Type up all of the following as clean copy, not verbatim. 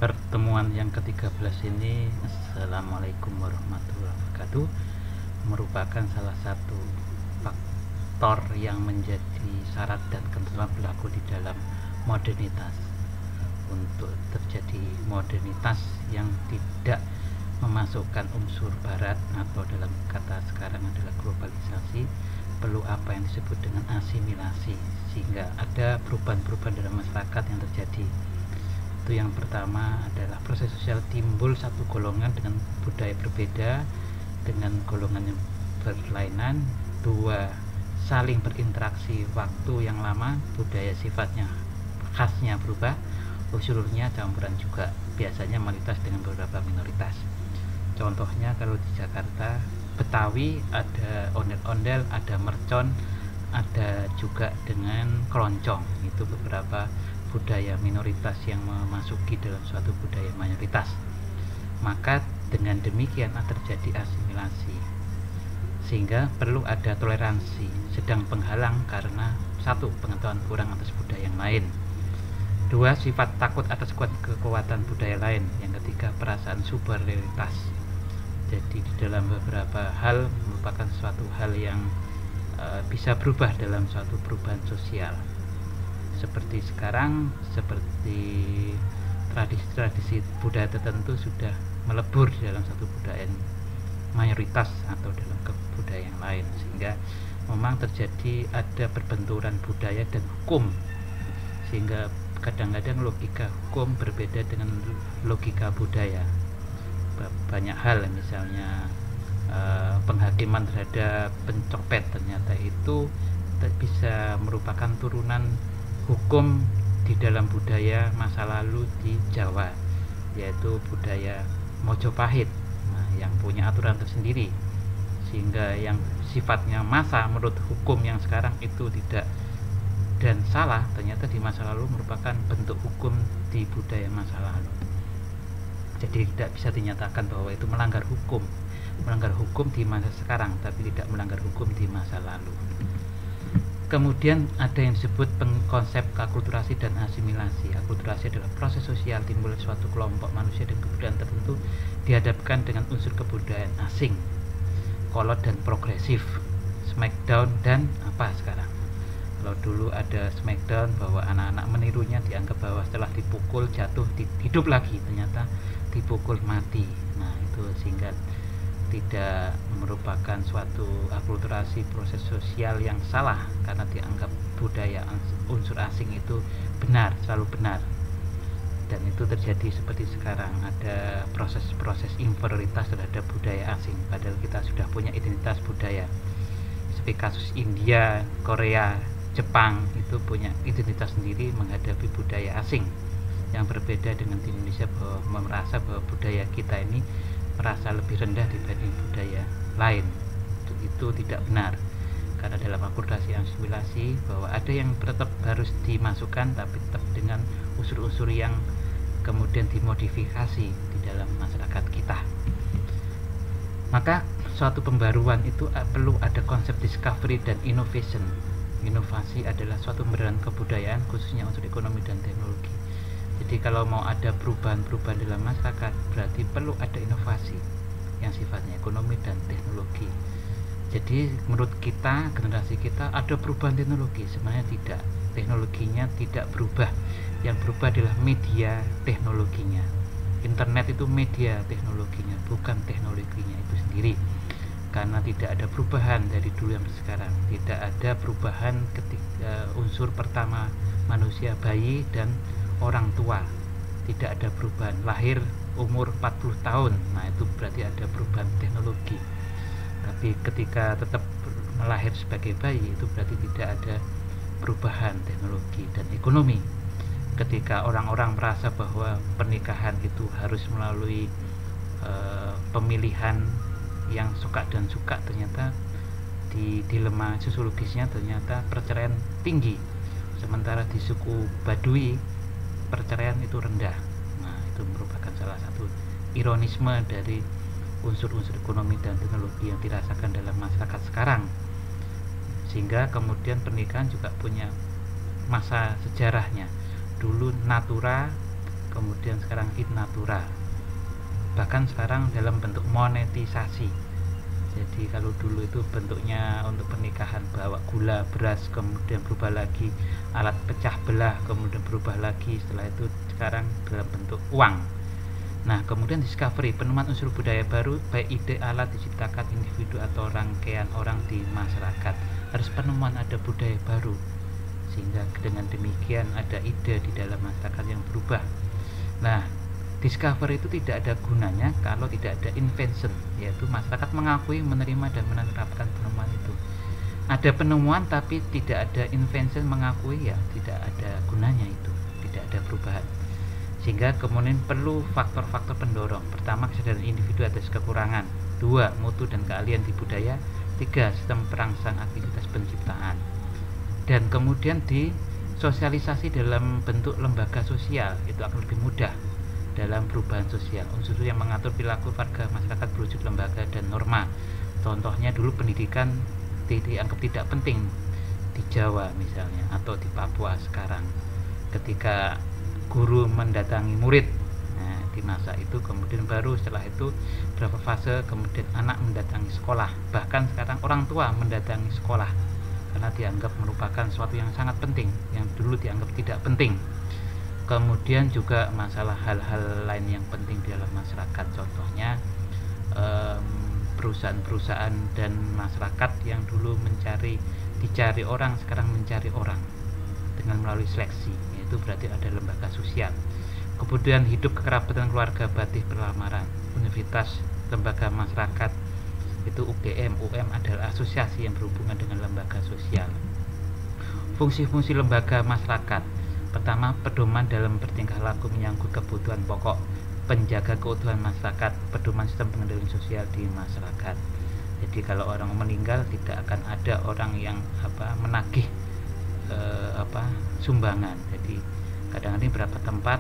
Pertemuan yang ke-13 ini, Assalamualaikum warahmatullahi wabarakatuh, merupakan salah satu faktor yang menjadi syarat dan ketentuan berlaku di dalam modernitas. Untuk terjadi modernitas yang tidak memasukkan unsur barat atau dalam kata sekarang adalah globalisasi, perlu apa yang disebut dengan asimilasi, sehingga ada perubahan-perubahan dalam masyarakat yang terjadi. Itu yang pertama adalah proses sosial, timbul satu golongan dengan budaya berbeda dengan golongan yang berlainan. Dua, saling berinteraksi waktu yang lama, budaya sifatnya khasnya berubah, usulnya campuran juga, biasanya mayoritas dengan beberapa minoritas. Contohnya kalau di Jakarta, Betawi ada ondel-ondel, ada mercon, ada juga dengan keroncong. Itu beberapa budaya minoritas yang memasuki dalam suatu budaya mayoritas. Maka dengan demikian terjadi asimilasi, sehingga perlu ada toleransi, sedang penghalang karena satu, pengetahuan kurang atas budaya yang lain. Dua, sifat takut atas kekuatan budaya lain. Yang ketiga, perasaan superioritas. Jadi di dalam beberapa hal merupakan suatu hal yang bisa berubah dalam suatu perubahan sosial. Seperti sekarang, seperti tradisi-tradisi budaya tertentu sudah melebur di dalam satu budaya mayoritas atau dalam budaya yang lain, sehingga memang terjadi ada perbenturan budaya dan hukum, sehingga kadang-kadang logika hukum berbeda dengan logika budaya. Banyak hal, misalnya penghakiman terhadap pencopet ternyata itu bisa merupakan turunan hukum di dalam budaya masa lalu di Jawa, yaitu budaya Mojopahit, yang punya aturan tersendiri, sehingga yang sifatnya masa menurut hukum yang sekarang itu tidak dan salah, ternyata di masa lalu merupakan bentuk hukum di budaya masa lalu. Jadi tidak bisa dinyatakan bahwa itu melanggar hukum di masa sekarang, tapi tidak melanggar hukum di masa lalu. Kemudian ada yang disebut konsep akulturasi dan asimilasi. Akulturasi adalah proses sosial, timbul suatu kelompok manusia dan kebudayaan tertentu dihadapkan dengan unsur kebudayaan asing, kolot dan progresif, smackdown dan apa sekarang. Kalau dulu ada smackdown, bahwa anak-anak menirunya, dianggap bahwa setelah dipukul jatuh hidup lagi, ternyata dipukul mati. Nah itu sehingga tidak merupakan suatu akulturasi, proses sosial yang salah, karena dianggap budaya unsur asing itu benar, selalu benar. Dan itu terjadi seperti sekarang, ada proses-proses inferioritas terhadap budaya asing, padahal kita sudah punya identitas budaya. Seperti kasus India, Korea, Jepang itu punya identitas sendiri menghadapi budaya asing yang berbeda dengan di Indonesia, bahwa merasa bahwa budaya kita ini merasa lebih rendah dibanding budaya lain. Itu tidak benar, karena dalam akulturasi asimilasi bahwa ada yang tetap harus dimasukkan, tapi tetap dengan unsur-unsur yang kemudian dimodifikasi di dalam masyarakat kita. Maka suatu pembaruan itu perlu ada konsep discovery dan innovation. Inovasi adalah suatu pembaruan kebudayaan, khususnya unsur ekonomi dan teknologi. Jadi kalau mau ada perubahan-perubahan dalam masyarakat, berarti perlu ada inovasi yang sifatnya ekonomi dan teknologi. Jadi menurut kita, generasi kita, ada perubahan teknologi. Sebenarnya tidak, teknologinya tidak berubah. Yang berubah adalah media teknologinya. Internet itu media teknologinya, bukan teknologinya itu sendiri. Karena tidak ada perubahan dari dulu yang sekarang. Tidak ada perubahan ketika unsur pertama manusia, bayi dan orang tua, tidak ada perubahan. Lahir umur 40 tahun, nah itu berarti ada perubahan teknologi. Tapi ketika tetap melahir sebagai bayi, itu berarti tidak ada perubahan teknologi dan ekonomi. Ketika orang-orang merasa bahwa pernikahan itu harus melalui pemilihan yang suka dan suka, ternyata di dilema sosiologisnya ternyata perceraian tinggi, sementara di suku Baduy perceraian itu rendah. Nah itu merupakan salah satu ironisme dari unsur-unsur ekonomi dan teknologi yang dirasakan dalam masyarakat sekarang, sehingga kemudian pernikahan juga punya masa sejarahnya. Dulu natura kemudian sekarang in natura, bahkan sekarang dalam bentuk monetisasi. Jadi kalau dulu itu bentuknya untuk pernikahan bawa gula, beras, kemudian berubah lagi alat pecah belah, kemudian berubah lagi setelah itu sekarang dalam bentuk uang. Nah, kemudian discovery, penemuan unsur budaya baru, baik ide, alat diciptakan individu atau rangkaian orang di masyarakat. Harus penemuan ada budaya baru, sehingga dengan demikian ada ide di dalam masyarakat yang berubah. Nah, discovery itu tidak ada gunanya kalau tidak ada invention, yaitu masyarakat mengakui, menerima, dan menerapkan penemuan itu. Ada penemuan tapi tidak ada invention, mengakui, ya tidak ada gunanya itu, tidak ada perubahan. Sehingga kemudian perlu faktor-faktor pendorong. Pertama, kesadaran individu atas kekurangan. 2, mutu dan keahlian di budaya. 3, sistem perangsang aktivitas penciptaan. Dan kemudian disosialisasi dalam bentuk lembaga sosial, itu akan lebih mudah dalam perubahan sosial. Unsur yang mengatur perilaku warga masyarakat berwujud lembaga dan norma. Contohnya dulu pendidikan dianggap tidak penting di Jawa misalnya, atau di Papua sekarang ketika guru mendatangi murid. Nah, di masa itu kemudian baru setelah itu berapa fase kemudian anak mendatangi sekolah, bahkan sekarang orang tua mendatangi sekolah karena dianggap merupakan sesuatu yang sangat penting yang dulu dianggap tidak penting. Kemudian juga masalah hal-hal lain yang penting di dalam masyarakat, contohnya perusahaan-perusahaan dan masyarakat yang dulu dicari orang, sekarang mencari orang dengan melalui seleksi, yaitu berarti ada lembaga sosial. Kemudian hidup kekerabatan keluarga, batik, perlamaran, universitas, lembaga masyarakat, itu UGM, UM adalah asosiasi yang berhubungan dengan lembaga sosial. Fungsi-fungsi lembaga masyarakat, pertama, pedoman dalam bertingkah laku menyangkut kebutuhan pokok, penjaga keutuhan masyarakat, pedoman sistem pengendalian sosial di masyarakat. Jadi kalau orang meninggal tidak akan ada orang yang menagih sumbangan. Jadi kadang-kadang beberapa tempat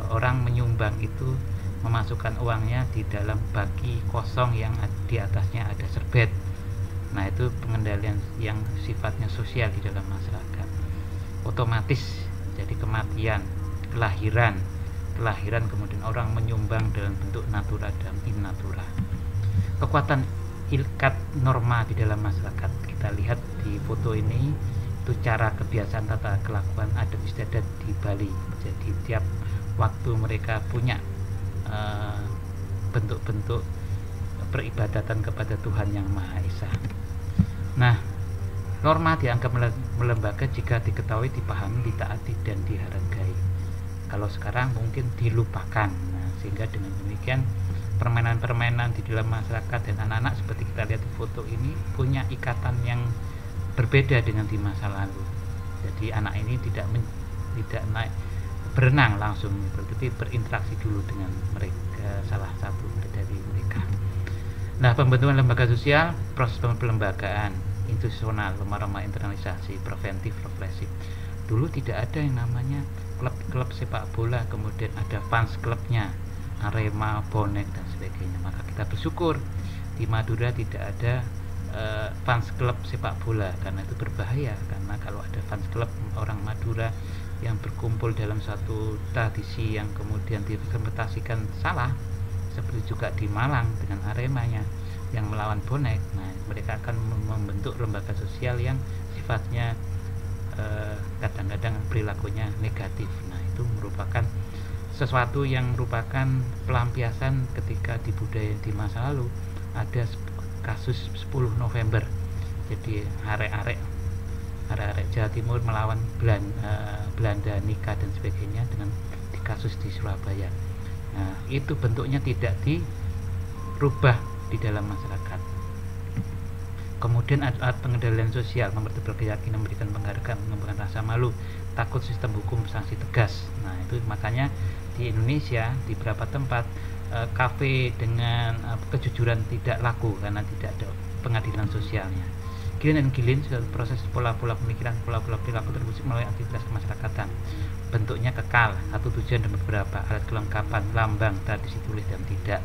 orang menyumbang itu memasukkan uangnya di dalam baki kosong yang di atasnya ada serbet. Nah, itu pengendalian yang sifatnya sosial di dalam masyarakat. Otomatis, jadi kematian, kelahiran kemudian orang menyumbang dalam bentuk natura dan in natura. Kekuatan ikat norma di dalam masyarakat, kita lihat di foto ini, itu cara kebiasaan tata kelakuan adat istiadat di Bali. Jadi tiap waktu mereka punya bentuk-bentuk peribadatan kepada Tuhan Yang Maha Esa. Nah, norma dianggap melembaga jika diketahui, dipahami, ditaati, dan dihargai. Kalau sekarang mungkin dilupakan. Nah, sehingga dengan demikian permainan-permainan di dalam masyarakat dan anak-anak seperti kita lihat di foto ini punya ikatan yang berbeda dengan di masa lalu. Jadi anak ini tidak naik berenang langsung, tetapi berinteraksi dulu dengan mereka, salah satu dari mereka. Nah, pembentukan lembaga sosial, proses pelembagaan, institusional, lembaga internalisasi, preventif, represif. Dulu tidak ada yang namanya klub-klub sepak bola, kemudian ada fans klubnya, Arema, Bonek, dan sebagainya. Maka kita bersyukur di Madura tidak ada fans klub sepak bola, karena itu berbahaya. Karena kalau ada fans klub orang Madura yang berkumpul dalam suatu tradisi yang kemudian diinterpretasikan salah, seperti juga di Malang dengan Aremanya yang melawan Bonek, nah mereka akan membentuk lembaga sosial yang sifatnya kadang-kadang perilakunya negatif. Nah, itu merupakan sesuatu yang merupakan pelampiasan ketika di budaya di masa lalu ada kasus 10 November. Jadi arek-arek Jawa Timur melawan Belanda, nikah dan sebagainya dengan di kasus di Surabaya. Nah, itu bentuknya tidak dirubah di dalam masyarakat. Kemudian alat pengendalian sosial, mempertebal keyakinan, memberikan penghargaan, mengembangkan rasa malu, takut sistem hukum, sanksi tegas. Nah, itu makanya di Indonesia di beberapa tempat kafe dengan kejujuran tidak laku karena tidak ada pengadilan sosialnya. Gilin dan gilin suatu proses pola-pola pemikiran, pola-pola perilaku terwujud melalui aktivitas kemasyarakatan. Bentuknya kekal, satu tujuan dan beberapa alat kelengkapan, lambang, tradisi tulis dan tidak.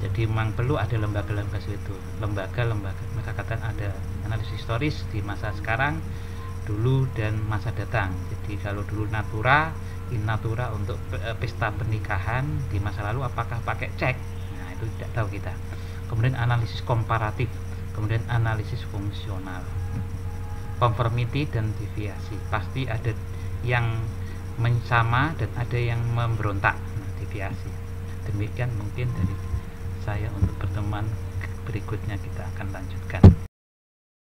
Jadi memang perlu ada lembaga-lembaga itu. Lembaga-lembaga kemasyarakatan ada analisis historis di masa sekarang, dulu dan masa datang. Jadi kalau dulu natura in natura untuk pesta pernikahan di masa lalu apakah pakai cek, nah itu tidak tahu kita. Kemudian analisis komparatif, kemudian analisis fungsional, conformity dan deviasi. Pasti ada yang sama dan ada yang memberontak, nah, deviasi. Demikian mungkin dari saya untuk pertemuan berikutnya, kita akan lanjutkan.